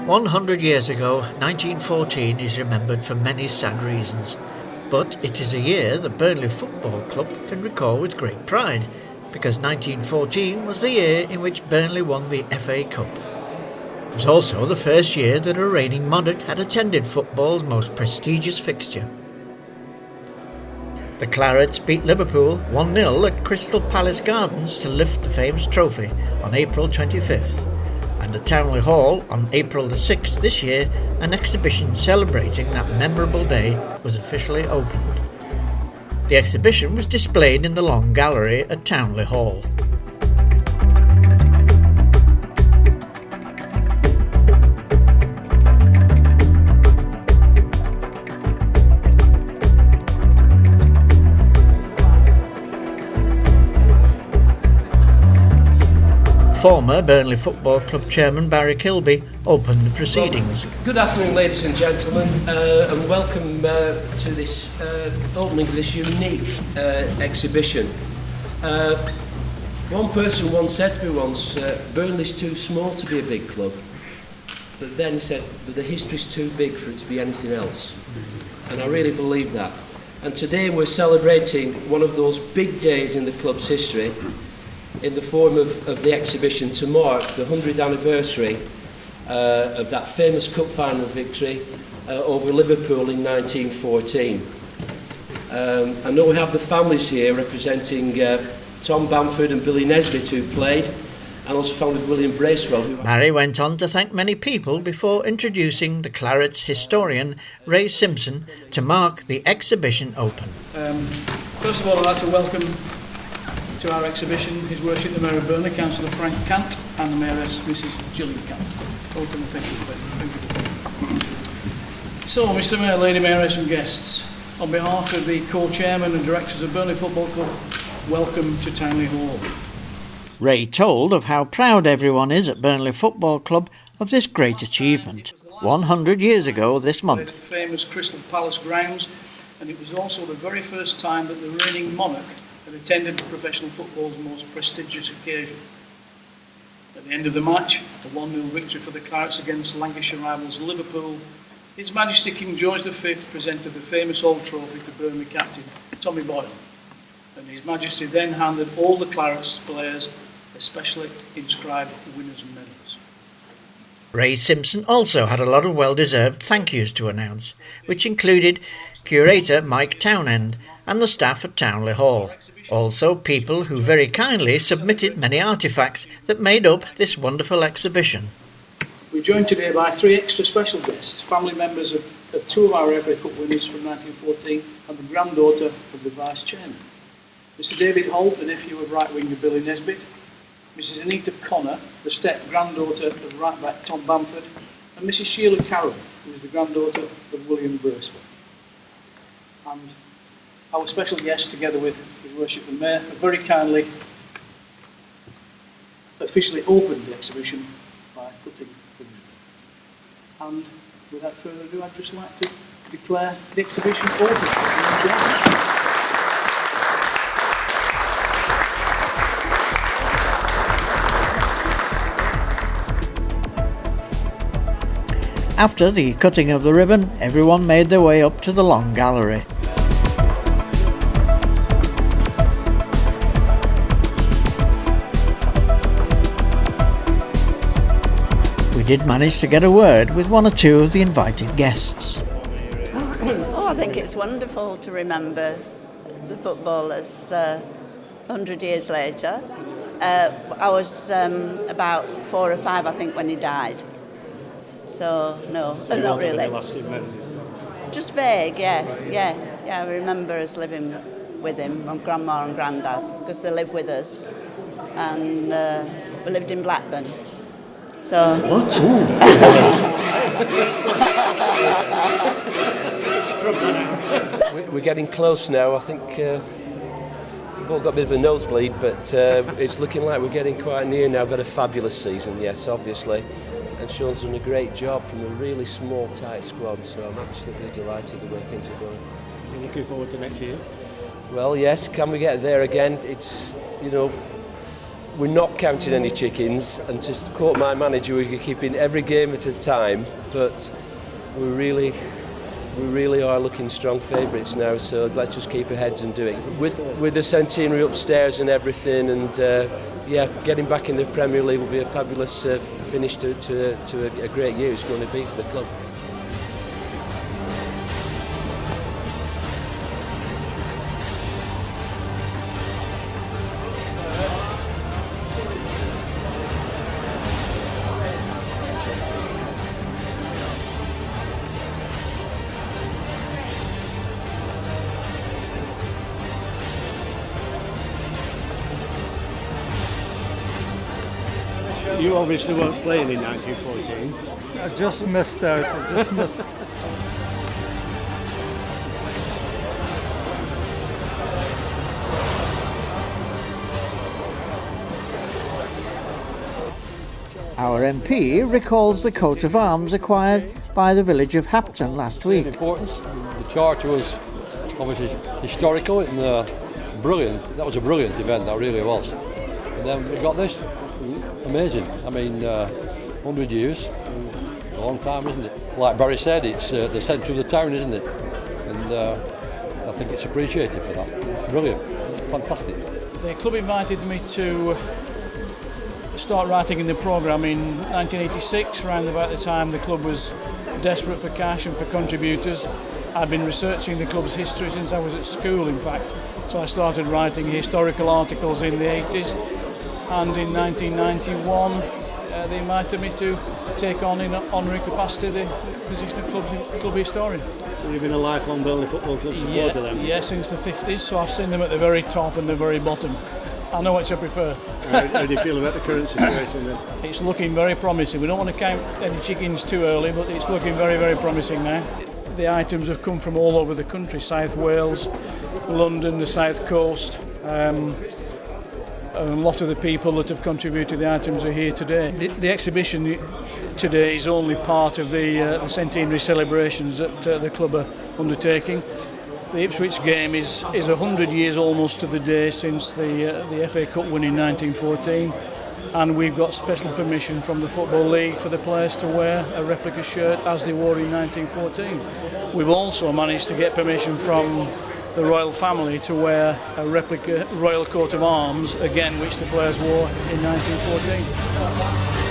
100 years ago, 1914 is remembered for many sad reasons. But it is a year the Burnley Football Club can recall with great pride, because 1914 was the year in which Burnley won the FA Cup. It was also the first year that a reigning monarch had attended football's most prestigious fixture. The Clarets beat Liverpool 1-0 at Crystal Palace Gardens to lift the famous trophy on April 25th. And at Towneley Hall on April the 6th this year, an exhibition celebrating that memorable day was officially opened. The exhibition was displayed in the Long Gallery at Towneley Hall. Former Burnley Football Club chairman Barry Kilby opened the proceedings. Well, good afternoon, ladies and gentlemen, and welcome to this opening of this unique exhibition. One person once said to me once, Burnley's too small to be a big club. But then he said, but the history's too big for it to be anything else. And I really believe that. And today we're celebrating one of those big days in the club's history, in the form of the exhibition to mark the 100th anniversary of that famous cup final victory over Liverpool in 1914. I know we have the families here representing Tom Bamford and Billy Nesbitt, who played, and also found with William Bracewell. Barry went on to thank many people before introducing the Clarets historian Ray Simpson to mark the exhibition open. First of all, I'd like to welcome to our exhibition His Worship the Mayor of Burnley, Councillor Frank Cant, and the Mayoress Mrs Gillian Cant. Welcome and thank you. So, Mr Mayor, Lady Mayoress and guests, on behalf of the co-chairman and directors of Burnley Football Club, welcome to Towneley Hall. Ray told of how proud everyone is at Burnley Football Club of this great achievement, 100 years ago this month. The famous Crystal Palace grounds, and it was also the very first time that the reigning monarch had attended professional football's most prestigious occasion. At the end of the match, a 1-0 victory for the Clarets against Lancashire rivals Liverpool, His Majesty King George V presented the famous old trophy to Burnley captain Tommy Boyle, and His Majesty then handed all the Clarets players a specially inscribed winners' medals. Ray Simpson also had a lot of well-deserved thank yous to announce, which included curator Mike Townend and the staff at Towneley Hall. Also people who very kindly submitted many artefacts that made up this wonderful exhibition. We're joined today by 3 extra special guests, family members of 2 of our FA Cup winners from 1914 and the granddaughter of the Vice Chairman. Mr David Holt, the nephew of right winger Billy Nesbitt, Mrs Anita Connor, the step-granddaughter of right-back Tom Bamford, and Mrs Sheila Carroll, who is the granddaughter of William Bracewell. And our special guest, together with His Worship the Mayor, have very kindly officially opened the exhibition by cutting the ribbon. And without further ado, I'd just like to declare the exhibition open. After the cutting of the ribbon, everyone made their way up to the Long Gallery. We did manage to get a word with 1 or 2 of the invited guests. Oh, I think it's wonderful to remember the footballers 100 years later. I was about 4 or 5, I think, when he died. So, no, not really. Just vague, yes. Yeah, I remember us living with him, my grandma and granddad, because they live with us. And we lived in Blackburn. So. What? We're getting close now. I think we've all got a bit of a nosebleed, but it's looking like we're getting quite near now. We've had a fabulous season, yes, obviously. And Sean's done a great job from a really small, tight squad, so I'm absolutely delighted the way things are going. You're looking forward to next year? Well, yes, can we get there again? It's, you know, we're not counting any chickens, and to quote my manager, we're keeping every game at a time, but we really are looking strong favourites now, so let's just keep our heads and do it. With the Centenary upstairs and everything, and getting back in the Premier League will be a fabulous finish to a great year it's going to be for the club. You obviously weren't playing in 1914. I just missed out. Our MP recalls the coat of arms acquired by the village of Hapton last week. Importance. The charter was obviously historical and brilliant. That was a brilliant event, that really was. And then we got this. Amazing. I mean, 100 years, a long time, isn't it? Like Barry said, it's the centre of the town, isn't it? And I think it's appreciated for that. Brilliant. Fantastic. The club invited me to start writing in the programme in 1986, around about the time the club was desperate for cash and for contributors. I'd been researching the club's history since I was at school, in fact, so I started writing historical articles in the 80s, and in 1991 they invited me to take on in honorary capacity the position of club historian. So you've been a lifelong Burnley Football Club supporter then? Yeah, since the 50s, so I've seen them at the very top and the very bottom. I know which I prefer. How do you feel about the current situation then? It's looking very promising. We don't want to count any chickens too early, but it's looking very, very promising now. The items have come from all over the country, South Wales, London, the South Coast. A lot of the people that have contributed the items are here today. The exhibition today is only part of the centenary celebrations that the club are undertaking. The Ipswich game is 100 years almost to the day since the FA Cup win in 1914, and we've got special permission from the Football League for the players to wear a replica shirt as they wore in 1914. We've also managed to get permission from the royal family to wear a replica royal coat of arms, again which the players wore in 1914.